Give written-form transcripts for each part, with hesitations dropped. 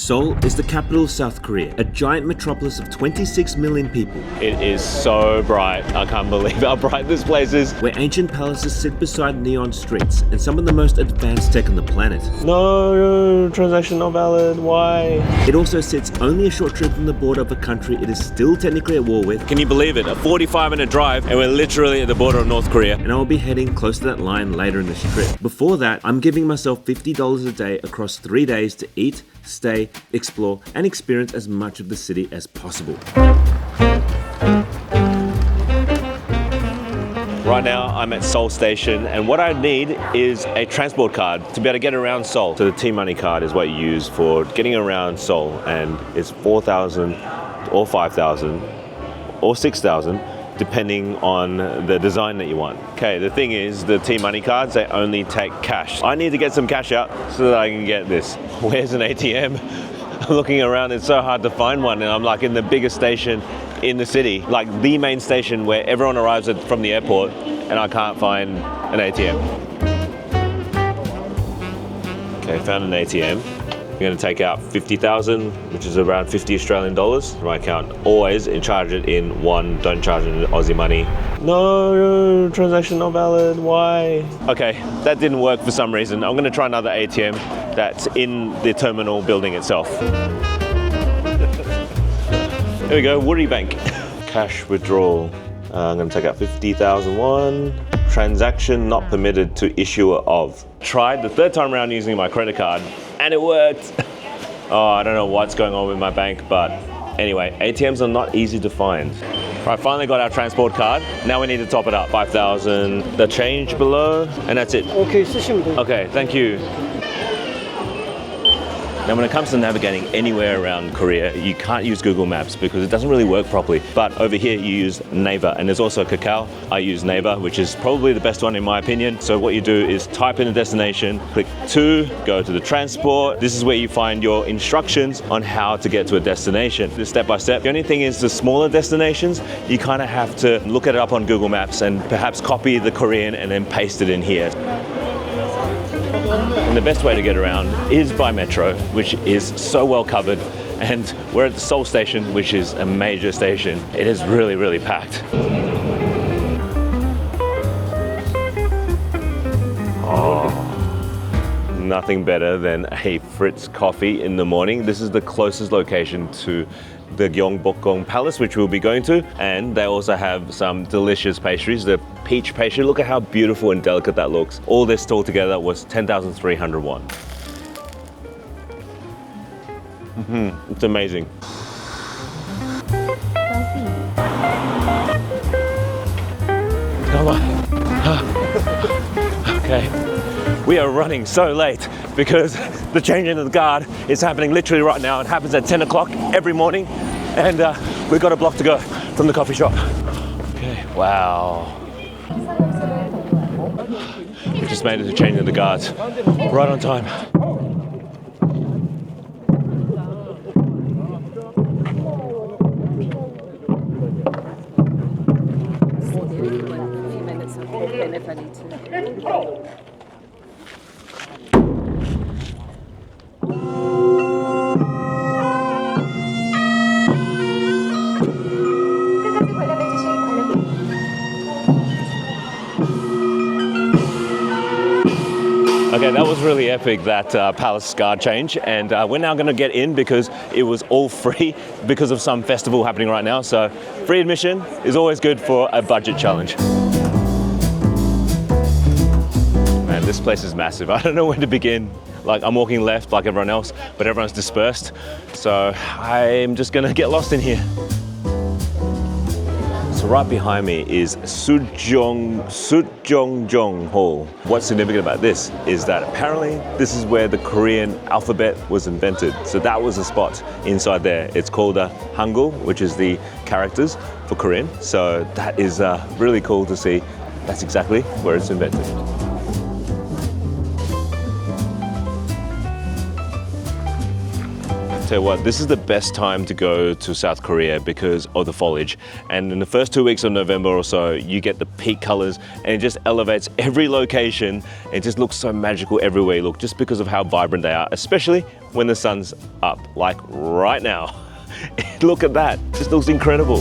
Seoul is the capital of South Korea, a giant metropolis of 26 million people. It is so bright. I can't believe how bright this place is. Where ancient palaces sit beside neon streets and some of the most advanced tech on the planet. No, transaction not valid. Why? It also sits only a short trip from the border of a country it is still technically at war with. Can you believe it? A 45-minute drive and we're literally at the border of North Korea. And I will be heading close to that line later in this trip. Before that, I'm giving myself $50 a day across 3 days to eat, stay, explore, and experience as much of the city as possible. Right now, I'm at Seoul Station, and what I need is a transport card to be able to get around Seoul. So the T-Money card is what you use for getting around Seoul, and it's 4,000 or 5,000 or 6,000, depending on the design that you want. Okay, the thing is, the T-Money cards, they only take cash. I need to get some cash out so that I can get this. Where's an ATM? I'm looking around, it's so hard to find one, and I'm like in the biggest station in the city, like the main station where everyone arrives from the airport, and I can't find an ATM. Okay, found an ATM. I'm going to take out 50,000, which is around 50 Australian dollars. My account, always charge it in won, don't charge it in Aussie money. No, transaction not valid, why? Okay, that didn't work for some reason. I'm going to try another ATM that's in the terminal building itself. There we go, Woody Bank. Cash withdrawal. I'm going to take out 50,000 won. Transaction not permitted to issuer of. Tried the third time around using my credit card and it worked. Oh, I don't know what's going on with my bank, but anyway, ATMs are not easy to find. Right, finally got our transport card. Now we need to top it up. 5,000, the change below, and that's it. Okay, thank you. Now when it comes to navigating anywhere around Korea, you can't use Google Maps because it doesn't really work properly. But over here you use Naver, and there's also Kakao. I use Naver, which is probably the best one in my opinion. So what you do is type in the destination, click to, go to the transport. This is where you find your instructions on how to get to a destination. This step by step. The only thing is the smaller destinations, you kind of have to look it up on Google Maps and perhaps copy the Korean and then paste it in here. And the best way to get around is by metro, which is so well covered. And we're at the Seoul Station, which is a major station. It is really, really packed. Oh, nothing better than a Fritz Coffee in the morning. This is the closest location to the Gyeongbokgung Palace, which we'll be going to, and they also have some delicious pastries. The peach pastry, look at how beautiful and delicate that looks. All this all together was 10,300 won. It's amazing. Come on. Okay, we are running so late because the changing of the guard is happening literally right now. It happens at 10 o'clock every morning, and we've got a block to go from the coffee shop. Okay, wow. We just made it to changing the guards. Right on time. Okay, that was really epic, that palace guard change, and we're now going to get in because it was all free because of some festival happening right now. So free admission is always good for a budget challenge. Man, this place is massive. I don't know where to begin. Like, I'm walking left like everyone else, but everyone's dispersed. So I'm just going to get lost in here. So right behind me is Cheonggyecheon Hall. What's significant about this is that apparently this is where the Korean alphabet was invented. So that was the spot inside there. It's called Hangul, which is the characters for Korean. So that is really cool to see. That's exactly where it's invented. Tell you what, this is the best time to go to South Korea because of the foliage. And in the first 2 weeks of November or so, you get the peak colors and it just elevates every location. It just looks so magical everywhere you look just because of how vibrant they are, especially when the sun's up, like right now. Look at that, it just looks incredible.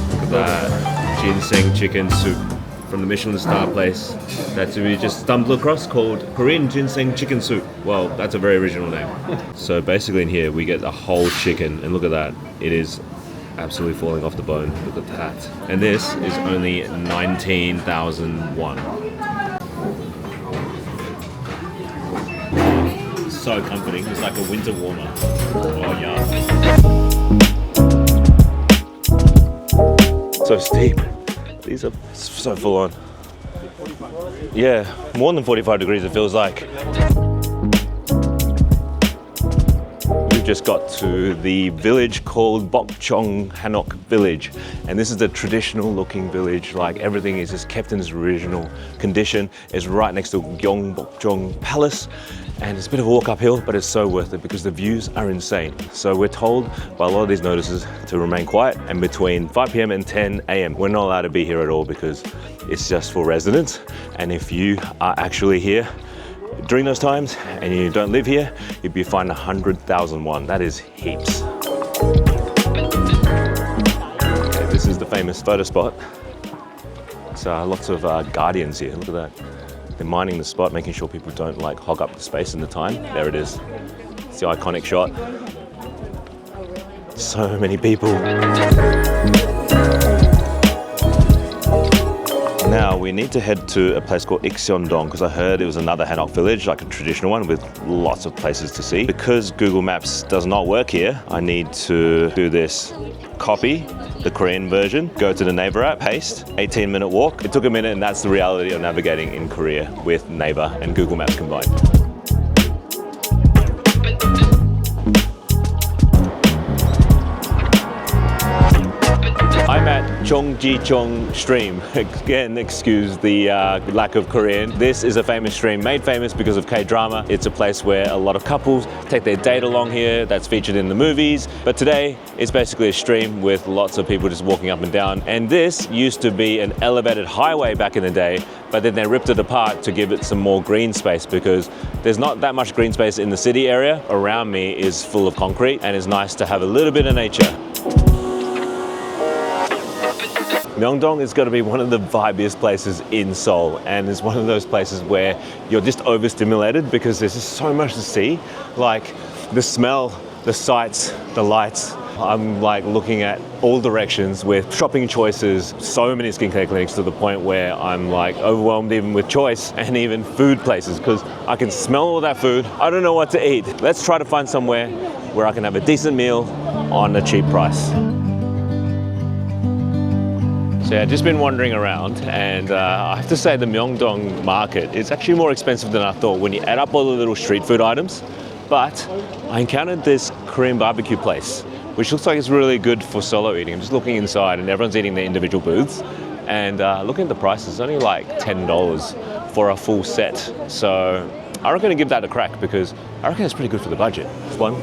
Look at that, ginseng chicken soup from the Michelin star place that we just stumbled across called Korean ginseng chicken soup. Well, that's a very original name. So basically in here we get a whole chicken and look at that. It is absolutely falling off the bone. Look at that. And this is only 19,000 won. So comforting. It's like a winter warmer. Oh yeah. So steep. These are so full on. Yeah, more than 45 degrees it feels like. We've just got to the village called Bukchon Hanok village. And this is a traditional looking village, like everything is just kept in its original condition. It's right next to Gyeongbokgung Palace. And it's a bit of a walk uphill, but it's so worth it because the views are insane. So we're told by a lot of these notices to remain quiet, and between 5 p.m. and 10 a.m. we're not allowed to be here at all because it's just for residents. And if you are actually here during those times and you don't live here, you'd be fined 100,000 won. That is heaps. Okay, this is the famous photo spot. So lots of guardians here, look at that. They're mining the spot, making sure people don't like hog up the space and the time. There it is. It's the iconic shot. So many people. Now we need to head to a place called Myeongdong because I heard it was another Hanok village, like a traditional one with lots of places to see. Because Google Maps does not work here, I need to do this. Copy the Korean version, go to the Naver app, paste, 18-minute walk. It took a minute and that's the reality of navigating in Korea with Naver and Google Maps combined. I'm at Cheonggyecheon stream. Again, excuse the lack of Korean. This is a famous stream, made famous because of K-drama. It's a place where a lot of couples take their date along here, that's featured in the movies. But today, it's basically a stream with lots of people just walking up and down. And this used to be an elevated highway back in the day, but then they ripped it apart to give it some more green space because there's not that much green space in the city area. Around me is full of concrete and it's nice to have a little bit of nature. Myeongdong is going to be one of the vibiest places in Seoul, and it's one of those places where you're just overstimulated because there's just so much to see. Like the smell, the sights, the lights. I'm like looking at all directions with shopping choices, so many skincare clinics to the point where I'm like overwhelmed even with choice, and even food places because I can smell all that food. I don't know what to eat. Let's try to find somewhere where I can have a decent meal on a cheap price. So yeah, just been wandering around, and I have to say the Myeongdong market is actually more expensive than I thought when you add up all the little street food items. But I encountered this Korean barbecue place, which looks like it's really good for solo eating. I'm just looking inside and everyone's eating their individual booths. And looking at the prices, it's only like $10 for a full set. So I reckon to give that a crack because I reckon it's pretty good for the budget. This one.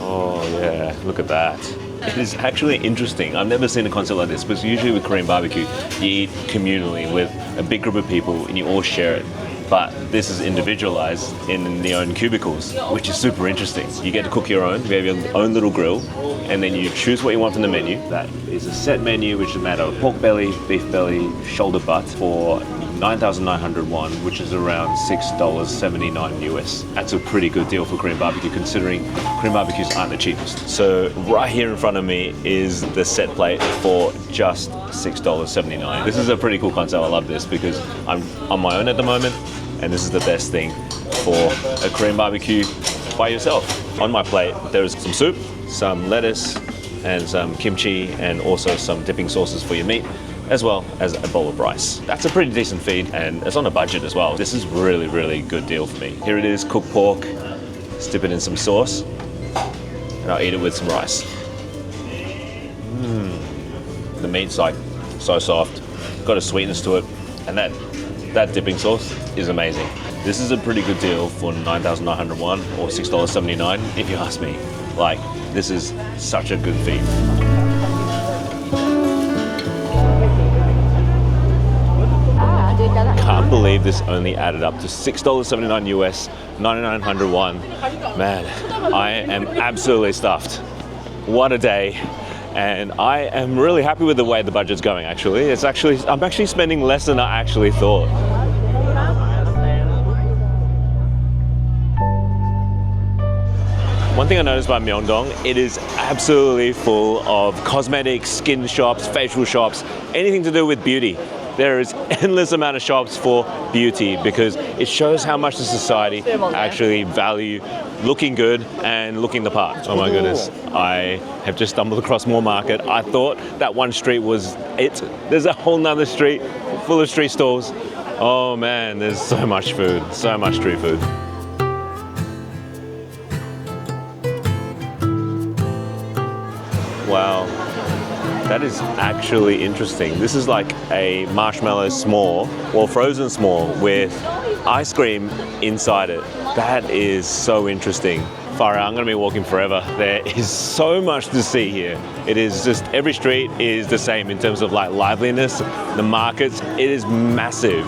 Oh yeah, look at that. It is actually interesting. I've never seen a concept like this because usually with Korean barbecue, you eat communally with a big group of people and you all share it. But this is individualized in your own cubicles, which is super interesting. You get to cook your own, you have your own little grill, and then you choose what you want from the menu. That is a set menu, which is made out of pork belly, beef belly, shoulder butt for 9,900 won, which is around $6.79 US. That's a pretty good deal for Korean barbecue, considering Korean barbecues aren't the cheapest. So right here in front of me is the set plate for just $6.79. This is a pretty cool concept. I love this because I'm on my own at the moment, and this is the best thing for a Korean barbecue by yourself. On my plate, there is some soup, some lettuce, and some kimchi, and also some dipping sauces for your meat, as well as a bowl of rice. That's a pretty decent feed, and it's on a budget as well. This is really, really good deal for me. Here it is, cooked pork. Let's dip it in some sauce, and I'll eat it with some rice. The meat's like so soft, got a sweetness to it, and that that dipping sauce is amazing. This is a pretty good deal for 9,901 or $6.79 if you ask me. Like, this is such a good feed. Can't believe this only added up to $6.79 US, 9,901. Man, I am absolutely stuffed. What a day. And I am really happy with the way the budget's going, actually. I'm actually spending less than I actually thought. One thing I noticed about Myeongdong, it is absolutely full of cosmetics, skin shops, facial shops, anything to do with beauty. There is endless amount of shops for beauty because it shows how much the society actually value looking good and looking the part. Oh my goodness, I have just stumbled across more market. I thought that one street was it. There's a whole nother street full of street stalls. Oh man, there's so much food, so much street food. Wow. That is actually interesting. This is like a marshmallow s'more, well, frozen s'more with ice cream inside it. That is so interesting. Far out, I'm gonna be walking forever. There is so much to see here. It is just, every street is the same in terms of like liveliness, the markets, it is massive.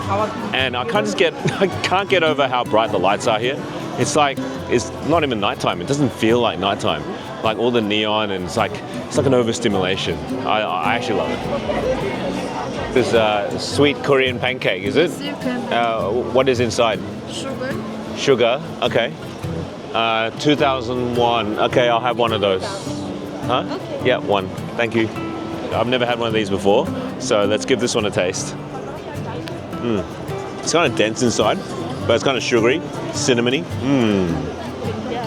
And I can't get over how bright the lights are here. It's like, it's not even nighttime. It doesn't feel like nighttime. Like all the neon, and it's like an overstimulation. I actually love it. This sweet Korean pancake, is it? What is inside? Sugar. Sugar, okay. 2001, okay, I'll have one of those. Huh? Okay. Yeah, one, thank you. I've never had one of these before, so let's give this one a taste. It's kind of dense inside, but it's kind of sugary, cinnamony.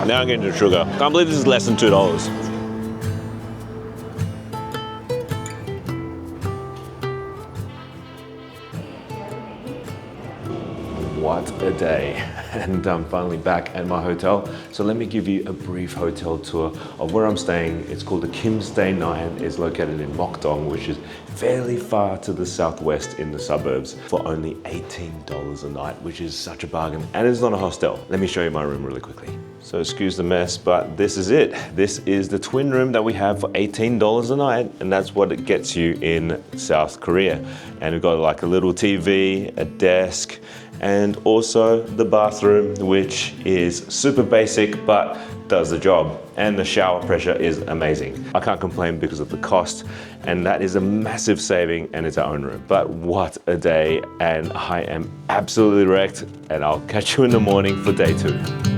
Now I'm getting to sugar. Can't believe this is less than $2. What a day. And I'm finally back at my hotel. So let me give you a brief hotel tour of where I'm staying. It's called the Kim Stay 9. It's located in Myeongdong, which is fairly far to the southwest in the suburbs, for only $18 a night, which is such a bargain. And it's not a hostel. Let me show you my room really quickly. So excuse the mess, but this is it. This is the twin room that we have for $18 a night, and that's what it gets you in South Korea. And we've got like a little TV, a desk, and also the bathroom, which is super basic, but does the job. And the shower pressure is amazing. I can't complain because of the cost, and that is a massive saving, and it's our own room. But what a day, and I am absolutely wrecked, and I'll catch you in the morning for day 2.